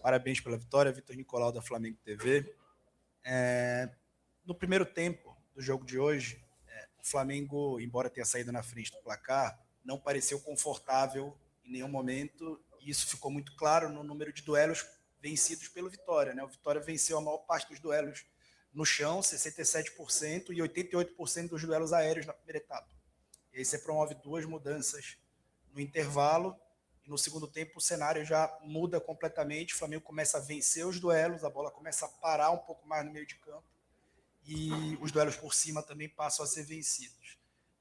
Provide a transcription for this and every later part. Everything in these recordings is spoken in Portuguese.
Parabéns pela vitória, Vitor Nicolau da Flamengo TV. No primeiro tempo do jogo de hoje, o Flamengo, embora tenha saído na frente do placar, não pareceu confortável em nenhum momento, e isso ficou muito claro no número de duelos vencidos pelo Vitória, né? O Vitória venceu a maior parte dos duelos no chão, 67%, e 88% dos duelos aéreos na primeira etapa. E aí você promove duas mudanças no intervalo, e no segundo tempo o cenário já muda completamente, o Flamengo começa a vencer os duelos, a bola começa a parar um pouco mais no meio de campo, e os duelos por cima também passam a ser vencidos.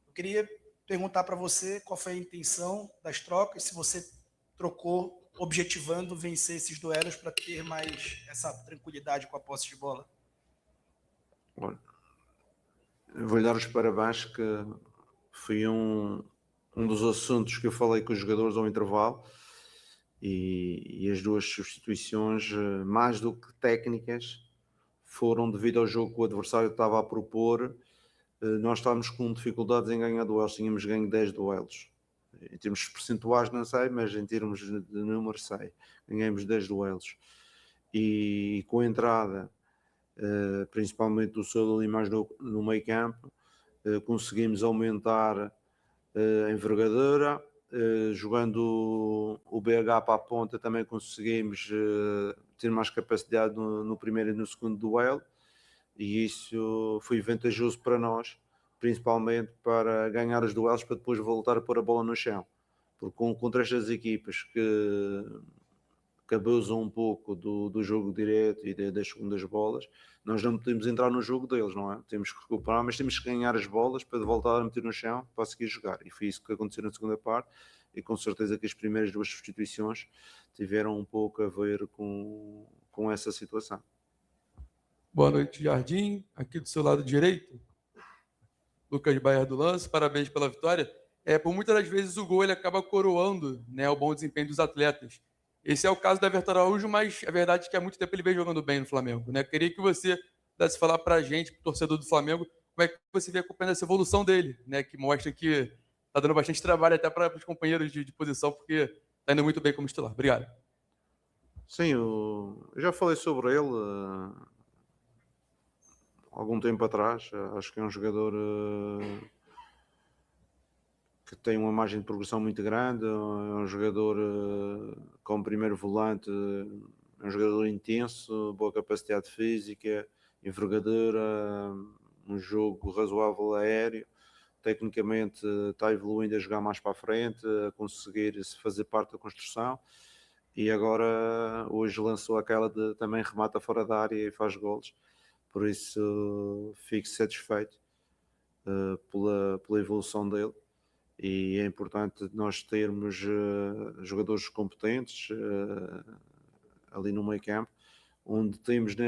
Eu queria perguntar para você qual foi a intenção das trocas, se você trocou objetivando vencer esses duelos para ter mais essa tranquilidade com a posse de bola. Olha, vou-lhe dar os parabéns, que foi um dos assuntos que eu falei com os jogadores ao intervalo, e as duas substituições, mais do que técnicas, foram devido ao jogo que o adversário estava a propor. Nós estávamos com dificuldades em ganhar duelos, tínhamos ganho 10 duelos. Em termos percentuais não sei, mas em termos de número sei. Ganhamos 10 duelos. E com a entrada, principalmente do Sousa ali mais no meio campo, conseguimos aumentar a envergadura. Jogando o BH para a ponta também conseguimos ter mais capacidade no primeiro e no segundo duelo, e isso foi vantajoso para nós, principalmente para ganhar os duelos, para depois voltar a pôr a bola no chão, porque contra estas equipas que abusam um pouco do jogo direto e das segundas bolas, nós não podemos entrar no jogo deles, não é? Temos que recuperar, mas temos que ganhar as bolas para voltar a meter no chão para seguir jogar, e foi isso que aconteceu na segunda parte, e com certeza que as primeiras duas substituições tiveram um pouco a ver com essa situação. Boa noite, Jardim. Aqui do seu lado direito, Lucas Baer do Lance, parabéns pela vitória. Por muitas das vezes o gol ele acaba coroando, né, o bom desempenho dos atletas. Esse é o caso da Everton Araújo, mas a verdade é que há muito tempo ele vem jogando bem no Flamengo, né? Queria que você pudesse falar para a gente, pro torcedor do Flamengo, como é que você vem acompanhando essa evolução dele, né? Que mostra que está dando bastante trabalho até para os companheiros de posição, porque está indo muito bem como titular. Obrigado. Sim, eu já falei sobre ele algum tempo atrás. Acho que é um jogador que tem uma margem de progressão muito grande. É um jogador como primeiro volante, é um jogador intenso, boa capacidade física, envergadura, um jogo razoável aéreo. Tecnicamente está evoluindo a jogar mais para a frente, a conseguir se fazer parte da construção, e agora hoje lançou aquela de também remata fora da área e faz golos. Por isso fico satisfeito pela evolução dele, e é importante nós termos jogadores competentes ali no meio campo, onde temos na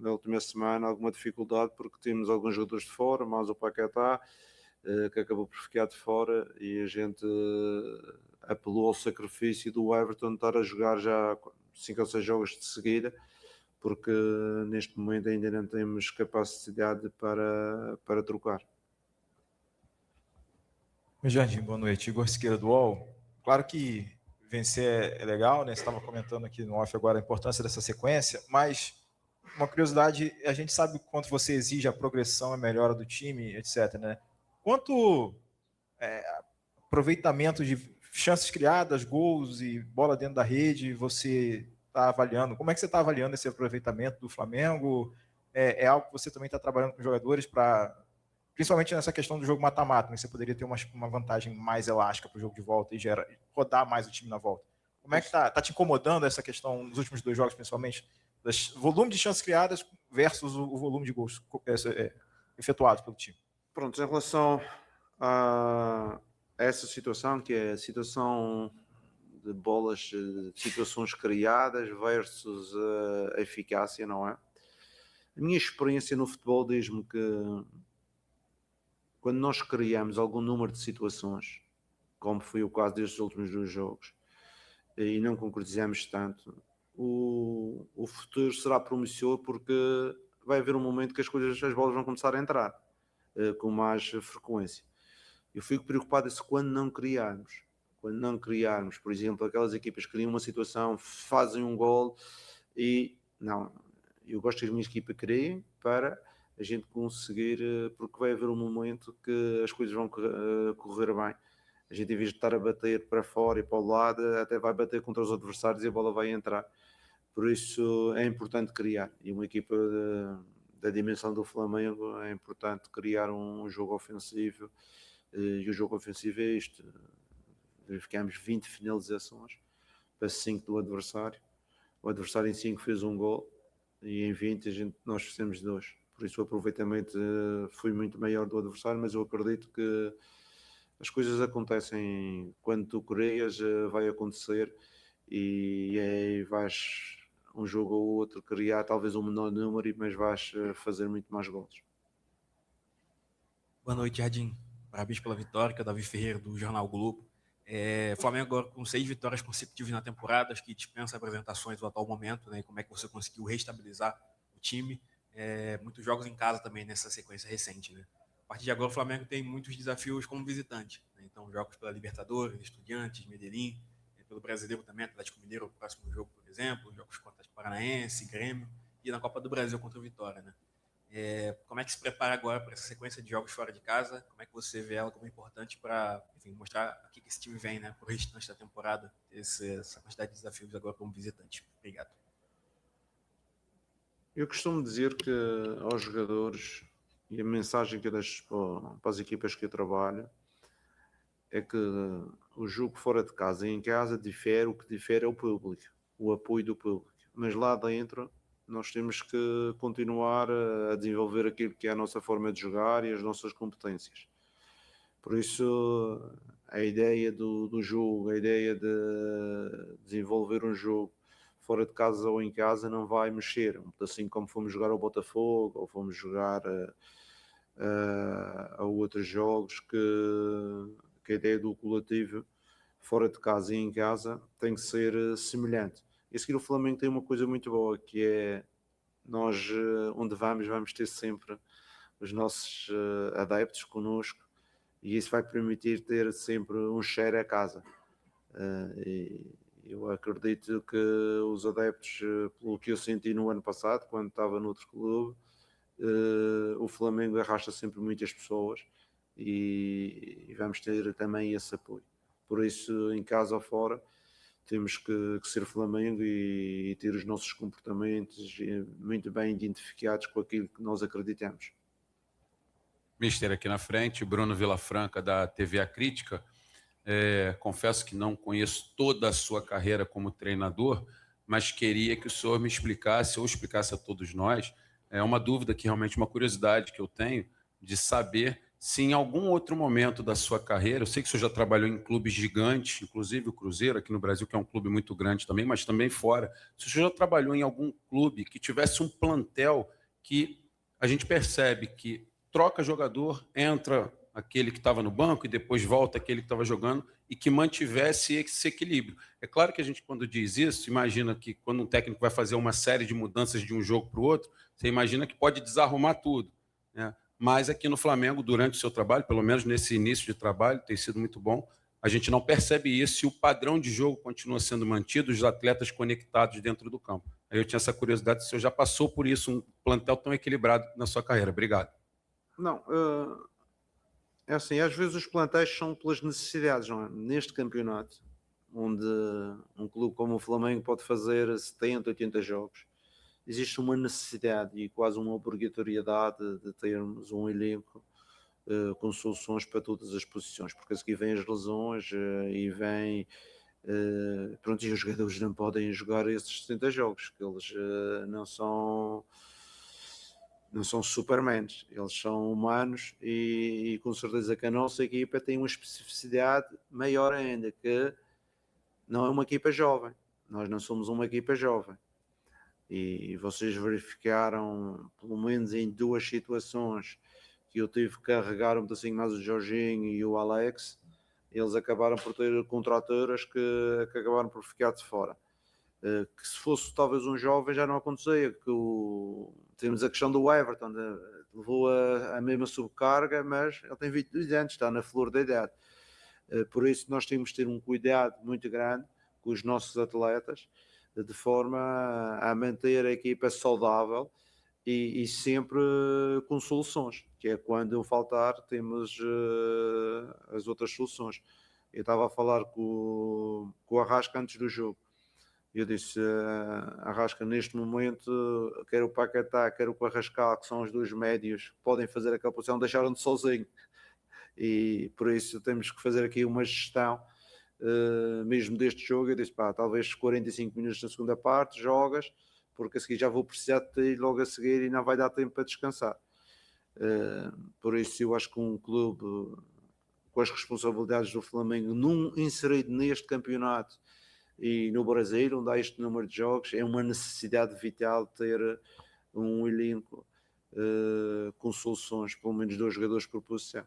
última semana alguma dificuldade, porque temos alguns jogadores de fora, mas o Paquetá que acabou por ficar de fora, e a gente apelou ao sacrifício do Everton estar a jogar já 5 ou 6 jogos de seguida, porque neste momento ainda não temos capacidade para trocar. Jardim, boa noite. Igor Siqueira do UOL. Claro que vencer é legal, né? Você estava comentando aqui no off agora a importância dessa sequência, mas uma curiosidade, a gente sabe o quanto você exige a progressão, a melhora do time, etc, né? Quanto aproveitamento de chances criadas, gols e bola dentro da rede você está avaliando? Como é que você está avaliando esse aproveitamento do Flamengo? É algo que você também está trabalhando com jogadores para, principalmente nessa questão do jogo mata-mata, né? Você poderia ter uma vantagem mais elástica para o jogo de volta e rodar mais o time na volta. Como é que tá te incomodando essa questão nos últimos 2 jogos, principalmente? O volume de chances criadas versus o volume de gols efetuados pelo time. Pronto, em relação a essa situação, que é a situação de bolas, de situações criadas versus a eficácia, não é? A minha experiência no futebol diz-me que quando nós criamos algum número de situações, como foi o caso destes últimos 2 jogos, e não concretizamos tanto, o futuro será promissor, porque vai haver um momento que as bolas vão começar a entrar com mais frequência. Eu fico preocupado se quando não criarmos, quando não criarmos, por exemplo, aquelas equipas que criam uma situação, fazem um gol e não, eu gosto que a minha equipa criem para a gente conseguir, porque vai haver um momento que as coisas vão correr bem. A gente, em vez de estar a bater para fora e para o lado, até vai bater contra os adversários e a bola vai entrar. Por isso é importante criar. E uma equipa da dimensão do Flamengo é importante criar um jogo ofensivo. E o jogo ofensivo é isto. Verificamos 20 finalizações para 5 do adversário. O adversário em 5 fez um gol e em 20 nós fizemos 2. Por isso o aproveitamento foi muito maior do adversário, mas eu acredito que as coisas acontecem quando tu crias, vai acontecer e aí vais um jogo ou outro criar talvez um menor número, mas vais fazer muito mais gols. Boa noite, Jardim. Parabéns pela vitória, que é o Davi Ferreira, do Jornal o Globo. Flamengo agora com 6 vitórias consecutivas na temporada, acho que dispensa apresentações do atual momento, né? Como é que você conseguiu reestabilizar o time? Muitos jogos em casa também nessa sequência recente, né? A partir de agora o Flamengo tem muitos desafios como visitante, né? Então jogos pela Libertadores, Estudiantes, Medellín, pelo Brasileiro também, Atlético Mineiro, o próximo jogo, por exemplo, jogos contra o Paranaense, Grêmio, e na Copa do Brasil contra o Vitória, né? Como é que se prepara agora para essa sequência de jogos fora de casa? Como é que você vê ela como importante para, enfim, mostrar a que esse time vem, né, para o restante da temporada, essa quantidade de desafios agora como visitante? Obrigado. Eu costumo dizer que aos jogadores, e a mensagem que eu deixo para as equipas que eu trabalho, é que o jogo fora de casa e em casa difere, o que difere é o público, o apoio do público. Mas lá dentro nós temos que continuar a desenvolver aquilo que é a nossa forma de jogar e as nossas competências. Por isso, a ideia do jogo, a ideia de desenvolver um jogo fora de casa ou em casa não vai mexer. Assim como fomos jogar ao Botafogo ou fomos jogar a outros jogos que a ideia do coletivo fora de casa e em casa tem que ser semelhante. E a seguir o Flamengo tem uma coisa muito boa, que é nós onde vamos ter sempre os nossos adeptos connosco e isso vai permitir ter sempre um share a casa. E eu acredito que os adeptos, pelo que eu senti no ano passado, quando estava noutro clube, o Flamengo arrasta sempre muitas pessoas e vamos ter também esse apoio. Por isso, em casa ou fora, temos que ser Flamengo e ter os nossos comportamentos muito bem identificados com aquilo que nós acreditamos. Mister, aqui na frente, Bruno Vilafranca, da TV A Crítica. Confesso que não conheço toda a sua carreira como treinador, mas queria que o senhor me explicasse, ou explicasse a todos nós, uma dúvida que realmente, uma curiosidade que eu tenho, de saber se em algum outro momento da sua carreira, eu sei que o senhor já trabalhou em clubes gigantes, inclusive o Cruzeiro aqui no Brasil, que é um clube muito grande também, mas também fora. Se o senhor já trabalhou em algum clube que tivesse um plantel que a gente percebe que troca jogador, entra aquele que estava no banco e depois volta aquele que estava jogando e que mantivesse esse equilíbrio. É claro que a gente, quando diz isso, imagina que quando um técnico vai fazer uma série de mudanças de um jogo para o outro, você imagina que pode desarrumar tudo, né? Mas aqui no Flamengo, durante o seu trabalho, pelo menos nesse início de trabalho, tem sido muito bom, a gente não percebe isso e o padrão de jogo continua sendo mantido, os atletas conectados dentro do campo. Aí eu tinha essa curiosidade, se o senhor já passou por isso, um plantel tão equilibrado na sua carreira. Obrigado. Não, é assim, às vezes os plantéis são pelas necessidades, não é? Neste campeonato, onde um clube como o Flamengo pode fazer 70, 80 jogos, existe uma necessidade e quase uma obrigatoriedade de termos um elenco com soluções para todas as posições, porque a seguir vêm as lesões e vem... pronto, e os jogadores não podem jogar esses 70 jogos, que eles não são supermans, eles são humanos e com certeza que a nossa equipa tem uma especificidade maior ainda, que não é uma equipa jovem, nós não somos uma equipa jovem. E vocês verificaram, pelo menos em duas situações, que eu tive que carregar um pedacinho mais o Jorginho e o Alex, eles acabaram por ter contraturas que acabaram por ficar de fora. Que se fosse talvez um jovem já não acontecia, temos a questão do Everton, levou a mesma subcarga, mas ele tem 22 anos, está na flor da idade. Por isso nós temos de ter um cuidado muito grande com os nossos atletas, de forma a manter a equipa saudável e sempre com soluções, que é quando faltar temos as outras soluções. Eu estava a falar com o Arrasca antes do jogo. Eu disse, Arrasca, neste momento, quer o Paquetá, quer o Carrascal, que são os dois médios que podem fazer aquela posição, deixaram-te sozinho. E por isso temos que fazer aqui uma gestão, mesmo deste jogo. Eu disse, talvez 45 minutos na segunda parte, jogas, porque a seguir já vou precisar de ti logo a seguir e não vai dar tempo para descansar. Por isso eu acho que um clube com as responsabilidades do Flamengo inserido neste campeonato e no Brasil, onde há este número de jogos, é uma necessidade vital ter um elenco com soluções, pelo menos 2 jogadores por posição.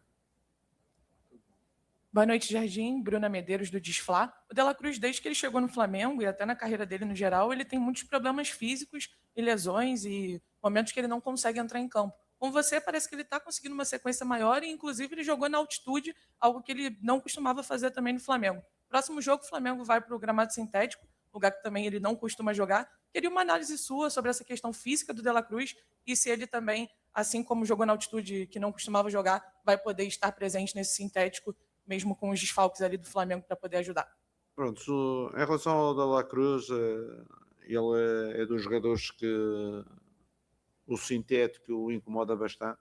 Boa noite, Jardim. Bruna Medeiros, do Desflá. O De La Cruz, desde que ele chegou no Flamengo e até na carreira dele no geral, ele tem muitos problemas físicos e lesões e momentos que ele não consegue entrar em campo. Com você, parece que ele está conseguindo uma sequência maior e, inclusive, ele jogou na altitude, algo que ele não costumava fazer também no Flamengo. Próximo jogo, o Flamengo vai para o gramado sintético, lugar que também ele não costuma jogar. Queria uma análise sua sobre essa questão física do De La Cruz e se ele também, assim como jogou na altitude, que não costumava jogar, vai poder estar presente nesse sintético, mesmo com os desfalques ali do Flamengo, para poder ajudar. Pronto, em relação ao De La Cruz, ele é dos jogadores que o sintético o incomoda bastante.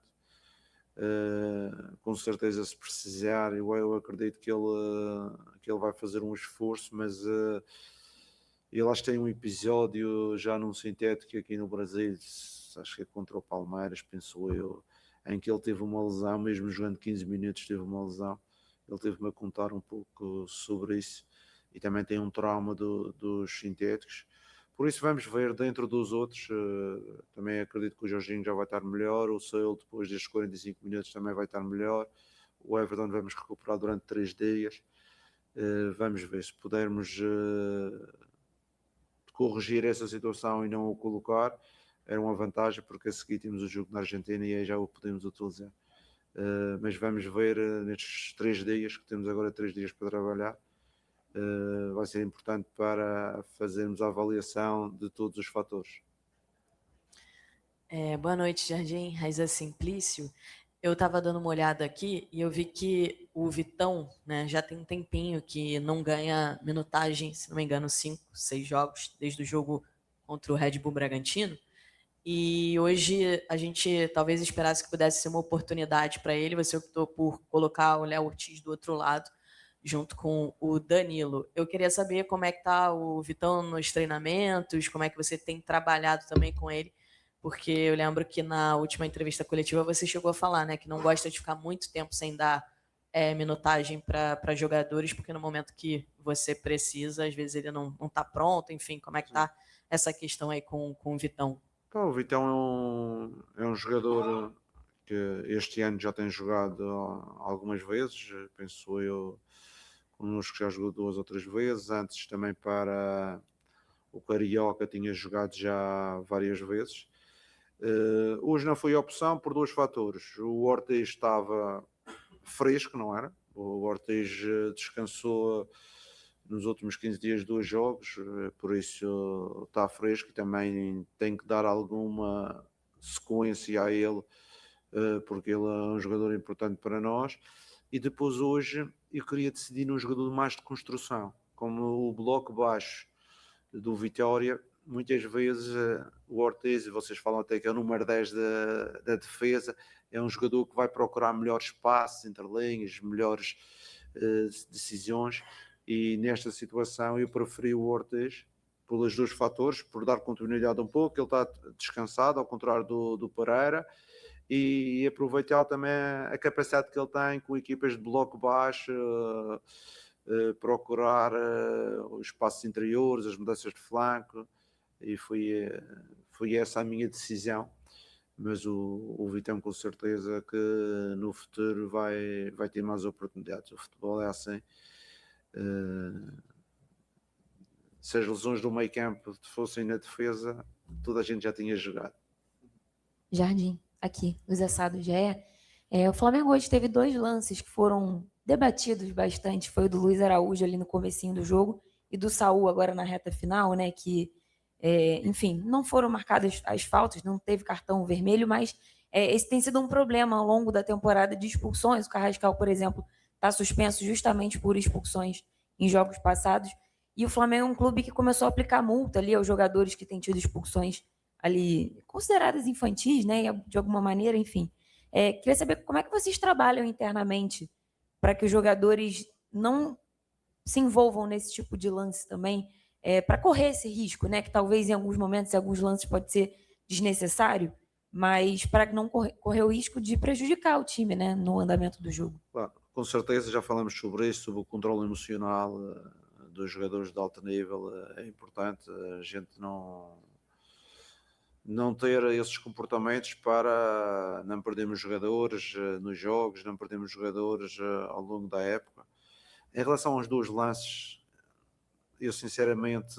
Com certeza, se precisar, eu acredito que ele vai fazer um esforço, mas ele acho que tem um episódio já num sintético aqui no Brasil, acho que é contra o Palmeiras, penso eu, em que ele teve uma lesão, mesmo jogando 15 minutos teve uma lesão. Ele teve-me a contar um pouco sobre isso e também tem um trauma dos sintéticos. Por isso vamos ver dentro dos outros. Também acredito que o Jorginho já vai estar melhor, o Seul depois destes 45 minutos também vai estar melhor. O Everton vamos recuperar durante 3 dias. Vamos ver se pudermos corrigir essa situação e não o colocar. Era uma vantagem porque a seguir temos o jogo na Argentina e aí já o podemos utilizar. Mas vamos ver nestes 3 dias, que temos agora 3 dias para trabalhar, vai ser importante para fazermos a avaliação de todos os fatores. Boa noite, Jardim. Raiza Simplício. Eu estava dando uma olhada aqui e eu vi que o Vitão, né, já tem um tempinho que não ganha minutagem, se não me engano, 5, 6 jogos, desde o jogo contra o Red Bull Bragantino. E hoje a gente talvez esperasse que pudesse ser uma oportunidade para ele. Você optou por colocar o Léo Ortiz do outro lado, junto com o Danilo. Eu queria saber como é que está o Vitão nos treinamentos, como é que você tem trabalhado também com ele, porque eu lembro que na última entrevista coletiva você chegou a falar, né, que não gosta de ficar muito tempo sem dar minutagem para jogadores, porque no momento que você precisa, às vezes ele não está pronto. Enfim, como é que está essa questão aí com o Vitão? O Vitão é um jogador que este ano já tem jogado algumas vezes, penso eu, connosco já jogou 2 ou 3 vezes, antes também para o Carioca tinha jogado já várias vezes. Hoje não foi opção por 2 fatores. O Ortiz estava fresco, não era? O Ortiz descansou nos últimos 15 dias 2 jogos, por isso está fresco e também tem que dar alguma sequência a ele, porque ele é um jogador importante para nós. E depois hoje eu queria decidir num jogador mais de construção, como o bloco baixo do Vitória. Muitas vezes o Ortiz, vocês falam até que é o número 10 da defesa, é um jogador que vai procurar melhores espaços entre linhas, melhores decisões. E nesta situação eu preferi o Ortiz pelos 2 fatores, por dar continuidade um pouco, ele está descansado, ao contrário do Pereira, e aproveitar também a capacidade que ele tem com equipas de bloco baixo, procurar os espaços interiores, as mudanças de flanco, e foi essa a minha decisão. Mas o Vitão com certeza que no futuro vai ter mais oportunidades. O futebol é assim. Se as lesões do meio campo fossem na defesa, toda a gente já tinha jogado. Jardim, aqui, o Zé Sá do GE. O Flamengo hoje teve 2 lances que foram debatidos bastante. Foi o do Luiz Araújo ali no comecinho do jogo e do Saul agora na reta final, né? Que, enfim, não foram marcadas as faltas, não teve cartão vermelho, mas esse tem sido um problema ao longo da temporada de expulsões. O Carrascal, por exemplo, está suspenso justamente por expulsões em jogos passados. E o Flamengo é um clube que começou a aplicar multa ali aos jogadores que têm tido expulsões ali consideradas infantis, né? De alguma maneira, enfim. Queria saber como é que vocês trabalham internamente para que os jogadores não se envolvam nesse tipo de lance também, para correr esse risco, né? Que talvez em alguns momentos, em alguns lances pode ser desnecessário, mas para não correr o risco de prejudicar o time, né? No andamento do jogo. Claro, com certeza já falamos sobre isso, sobre o controle emocional dos jogadores de alto nível. É importante a gente não ter esses comportamentos para não perdermos jogadores nos jogos, não perdermos jogadores ao longo da época. Em relação aos 2 lances, eu sinceramente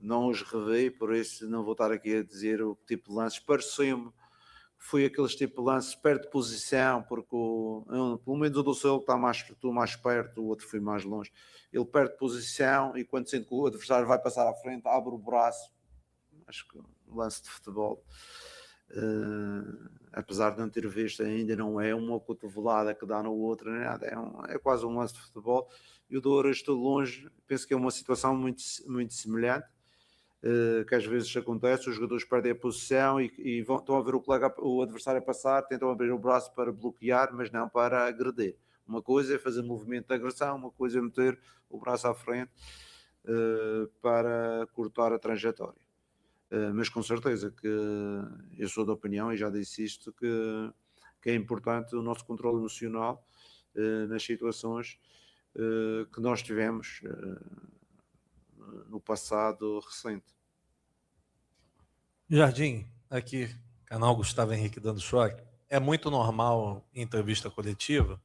não os revi, por isso não vou estar aqui a dizer o tipo de lances. Pareceu-me que foi aqueles tipo de lances perto de posição, porque pelo menos o do Céu está mais perto, o outro foi mais longe. Ele perde de posição e quando sente que o adversário vai passar à frente, abre o braço. Acho que o lance de futebol, apesar de não ter visto ainda, não é uma cotovelada que dá no outro, nem nada, é quase um lance de futebol. E o do Ouras estou longe, penso que é uma situação muito, muito semelhante, que às vezes acontece, os jogadores perdem a posição e estão a ver o adversário a passar, tentam abrir o braço para bloquear, mas não para agredir. Uma coisa é fazer movimento de agressão, uma coisa é meter o braço à frente para cortar a trajetória. Mas com certeza que eu sou da opinião, e já disse isto, que é importante o nosso controle emocional nas situações que nós tivemos no passado recente. Jardim, aqui, canal Gustavo Henrique dando choque. É muito normal em entrevista coletiva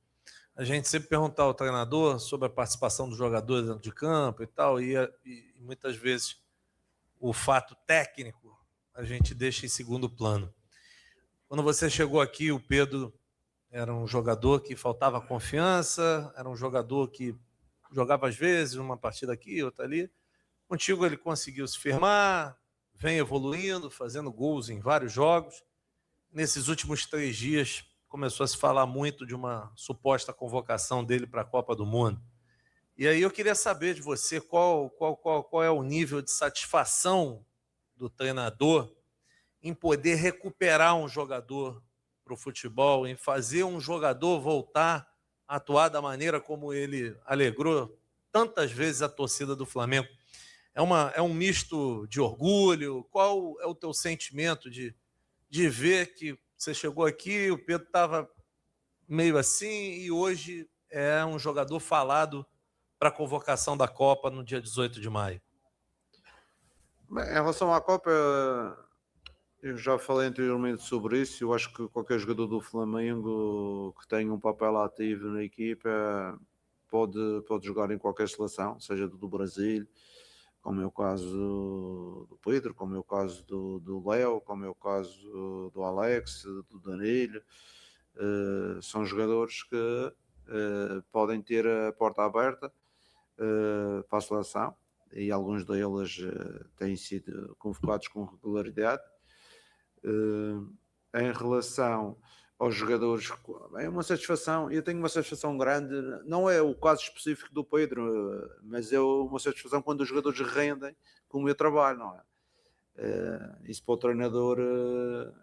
a gente sempre perguntar ao treinador sobre a participação dos jogadores dentro de campo e tal, e muitas vezes o fato técnico a gente deixa em segundo plano. Quando você chegou aqui, o Pedro era um jogador que faltava confiança, era um jogador que jogava às vezes uma partida aqui, outra ali. Contigo ele conseguiu se firmar, vem evoluindo, fazendo gols em vários jogos. Nesses últimos 3 dias começou a se falar muito de uma suposta convocação dele para a Copa do Mundo. E aí eu queria saber de você qual é o nível de satisfação do treinador em poder recuperar um jogador para o futebol, em fazer um jogador voltar a atuar da maneira como ele alegrou tantas vezes a torcida do Flamengo. É um misto de orgulho? Qual é o teu sentimento de ver que você chegou aqui, o Pedro estava meio assim e hoje é um jogador falado para a convocação da Copa no dia 18 de maio? Bem, em relação à Copa, eu já falei anteriormente sobre isso. Eu acho que qualquer jogador do Flamengo que tenha um papel ativo na equipa pode jogar em qualquer seleção, seja do Brasil, como é o caso do Pedro, como é o caso do Léo, como é o caso do Alex, do Danilo. São jogadores que podem ter a porta aberta para a seleção, e alguns deles têm sido convocados com regularidade. Em relação aos jogadores, é uma satisfação. Eu tenho uma satisfação grande, não é o caso específico do Pedro, mas é uma satisfação quando os jogadores rendem com o meu trabalho, não é? Isso para o treinador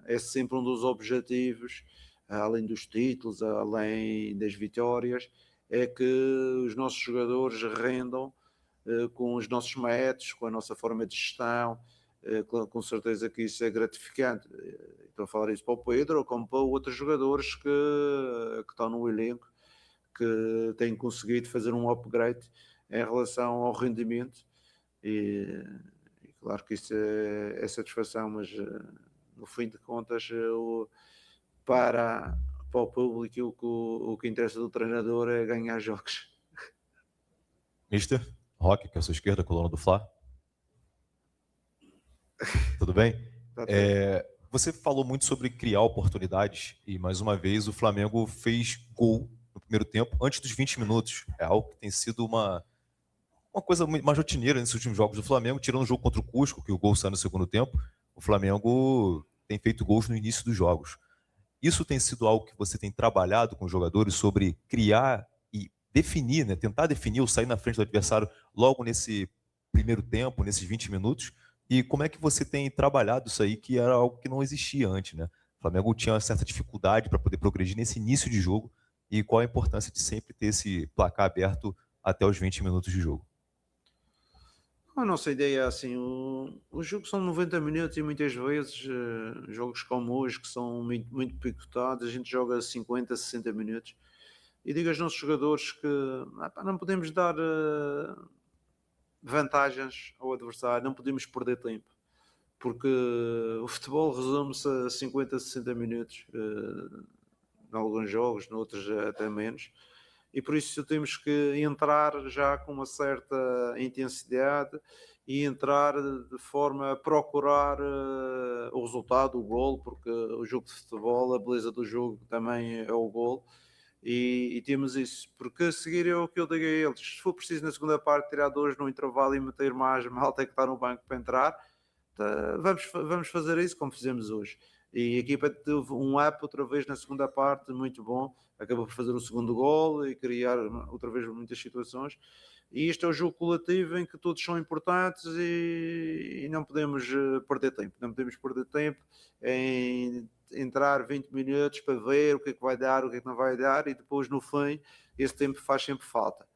é sempre um dos objetivos, além dos títulos, além das vitórias, é que os nossos jogadores rendam com os nossos métodos, com a nossa forma de gestão. Com certeza que isso é gratificante. Estou a falar isso para o Pedro, como para outros jogadores que estão no elenco, que têm conseguido fazer um upgrade em relação ao rendimento, e claro que isso é satisfação, mas no fim de contas para o público o que interessa do treinador é ganhar jogos. Mister Roque, que é a sua esquerda, coluna do Fla. Tudo bem? Você falou muito sobre criar oportunidades e, mais uma vez, o Flamengo fez gol no primeiro tempo antes dos 20 minutos. É algo que tem sido uma coisa mais rotineira nesses últimos jogos do Flamengo, tirando o jogo contra o Cusco, que o gol saiu no segundo tempo. O Flamengo tem feito gols no início dos jogos. Isso tem sido algo que você tem trabalhado com os jogadores sobre criar e definir, né? Tentar definir ou sair na frente do adversário logo nesse primeiro tempo, nesses 20 minutos. E como é que você tem trabalhado isso aí, que era algo que não existia antes, né? O Flamengo tinha uma certa dificuldade para poder progredir nesse início de jogo. E qual a importância de sempre ter esse placar aberto até os 20 minutos de jogo? A nossa ideia é assim, os jogos são 90 minutos e muitas vezes jogos como hoje, que são muito, muito picotados, a gente joga 50, 60 minutos. E digo aos nossos jogadores que não podemos dar vantagens ao adversário, não podemos perder tempo. Porque o futebol resume-se a 50, 60 minutos, em alguns jogos, noutros até menos. E por isso temos que entrar já com uma certa intensidade e entrar de forma a procurar o resultado, o golo, porque o jogo de futebol, a beleza do jogo também é o golo. E temos isso, porque a seguir é o que eu digo a eles: se for preciso na segunda parte tirar 2 no intervalo e meter mais malta que está no banco para entrar, vamos fazer isso como fizemos hoje. E a equipa teve um up outra vez na segunda parte, muito bom, acabou por fazer o segundo gol e criar outra vez muitas situações. E isto é o jogo coletivo em que todos são importantes e não podemos perder tempo. Não podemos perder tempo em entrar 20 minutos para ver o que é que vai dar, o que é que não vai dar, e depois no fim esse tempo faz sempre falta.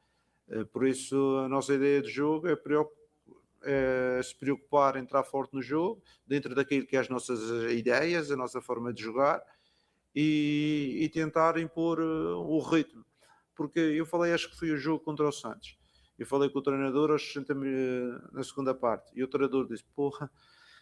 Por isso a nossa ideia de jogo é se preocupar, entrar forte no jogo, dentro daquilo que é as nossas ideias, a nossa forma de jogar, e tentar impor o ritmo. Porque eu falei, acho que foi o jogo contra o Santos, eu falei com o treinador aos 60 na segunda parte, e o treinador disse: porra,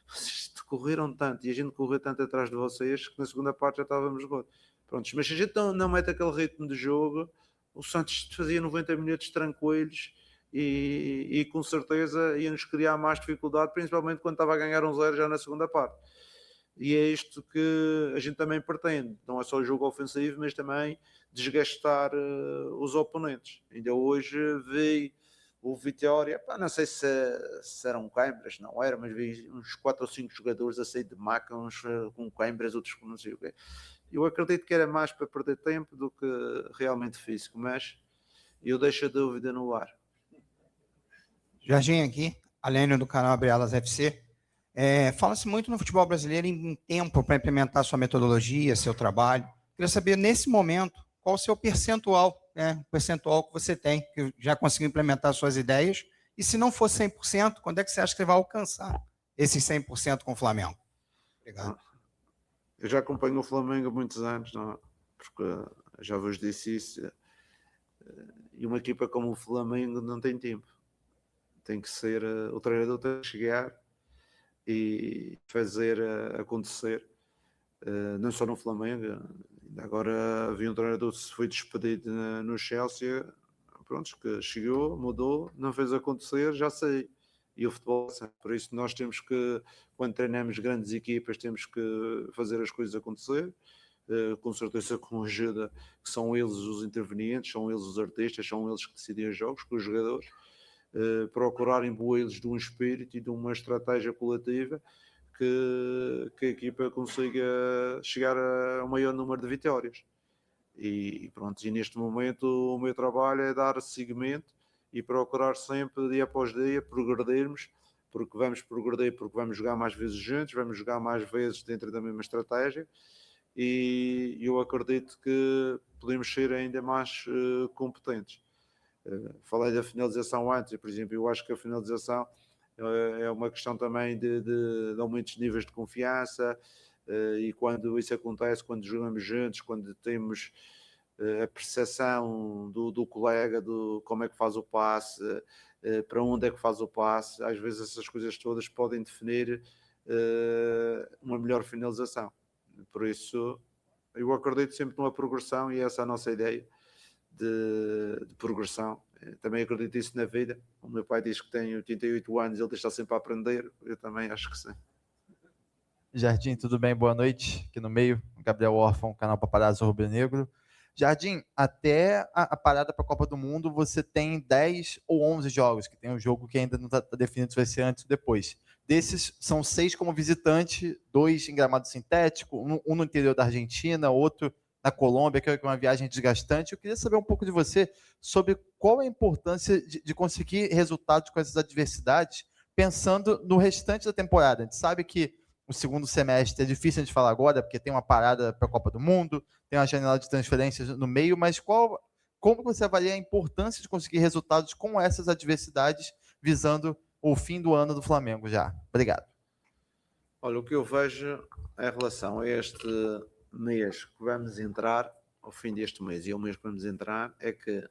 vocês correram tanto e a gente correu tanto atrás de vocês que na segunda parte já estávamos gol. Prontos, mas se a gente não mete aquele ritmo de jogo, o Santos fazia 90 minutos tranquilos e com certeza ia-nos criar mais dificuldade, principalmente quando estava a ganhar 1-0 já na segunda parte. E é isto que a gente também pretende, não é só o jogo ofensivo, mas também desgastar os oponentes. Ainda hoje vi o Vitória, não sei se eram câimbras, não era, mas vi uns 4 ou 5 jogadores a sair de maca, uns com câimbras, outros com não sei o quê. Eu acredito que era mais para perder tempo do que realmente físico, mas eu deixo a dúvida no ar. Jorginho aqui, Alênio do canal Abre-Alas FC. Fala-se muito no futebol brasileiro em tempo para implementar sua metodologia, seu trabalho. Queria saber, nesse momento, qual o seu percentual, o percentual que você tem, que já conseguiu implementar suas ideias, e se não for 100%, quando é que você acha que você vai alcançar esses 100% com o Flamengo? Obrigado. Eu já acompanho o Flamengo há muitos anos, não é? Porque já vos disse isso, e uma equipa como o Flamengo não tem tempo. Tem que ser, o treinador tem que chegar e fazer acontecer, não só no Flamengo. Agora havia um treinador que se foi despedido no Chelsea, pronto, que chegou, mudou, não fez acontecer, já sei. E o futebol, por isso nós temos que, quando treinamos grandes equipas, temos que fazer as coisas acontecer, com certeza com ajuda, que são eles os intervenientes, são eles os artistas, são eles que decidem os jogos, com os jogadores, procurar imbuí-los de um espírito e de uma estratégia coletiva que a equipa consiga chegar a um maior número de vitórias. E pronto, e neste momento o meu trabalho é dar seguimento e procurar sempre, dia após dia, progredirmos, porque vamos progredir, porque vamos jogar mais vezes juntos, vamos jogar mais vezes dentro da mesma estratégia, e eu acredito que podemos ser ainda mais competentes. Falei da finalização antes, por exemplo, eu acho que a finalização é uma questão também de aumentos de níveis de confiança, e quando isso acontece, quando jogamos juntos, quando temos a percepção do colega, do como é que faz o passe, para onde é que faz o passe, às vezes essas coisas todas podem definir uma melhor finalização. Por isso, eu acredito sempre numa progressão, e essa é a nossa ideia de progressão. Também acredito isso na vida. O meu pai diz que tem 88 anos, ele está sempre a aprender, eu também acho que sim. Jardim, tudo bem? Boa noite. Aqui no meio, Gabriel Órfão, canal Paparazzo Rubro-Negro. Jardim, até a parada para a Copa do Mundo, você tem 10 ou 11 jogos, que tem um jogo que ainda não está definido se vai ser antes ou depois. Desses, são 6 como visitante, 2 em gramado sintético, um no interior da Argentina, outro na Colômbia, que é uma viagem desgastante. Eu queria saber um pouco de você sobre qual a importância de conseguir resultados com essas adversidades, pensando no restante da temporada. A gente sabe que o segundo semestre é difícil a gente falar agora, porque tem uma parada para a Copa do Mundo, tem uma janela de transferências no meio, mas como você avalia a importância de conseguir resultados com essas adversidades, visando o fim do ano do Flamengo já? Obrigado. Olha, o que eu vejo em relação a este mês que vamos entrar, ao fim deste mês e ao mês que vamos entrar, é que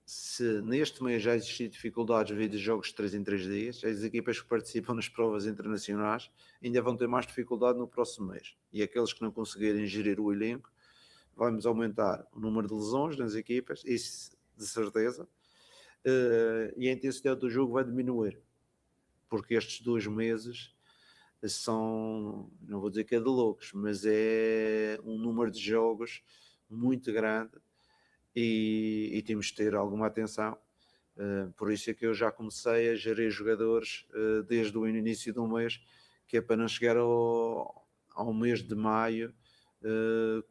se neste mês já existir dificuldades devido a jogos de 3 em 3 dias, as equipas que participam nas provas internacionais ainda vão ter mais dificuldade no próximo mês. E aqueles que não conseguirem gerir o elenco, vamos aumentar o número de lesões nas equipas, isso de certeza, e a intensidade do jogo vai diminuir, porque estes 2 meses são, não vou dizer que é de loucos, mas é um número de jogos muito grande e temos de ter alguma atenção. Por isso é que eu já comecei a gerir jogadores desde o início do mês, que é para não chegar ao mês de maio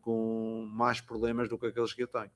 com mais problemas do que aqueles que eu tenho.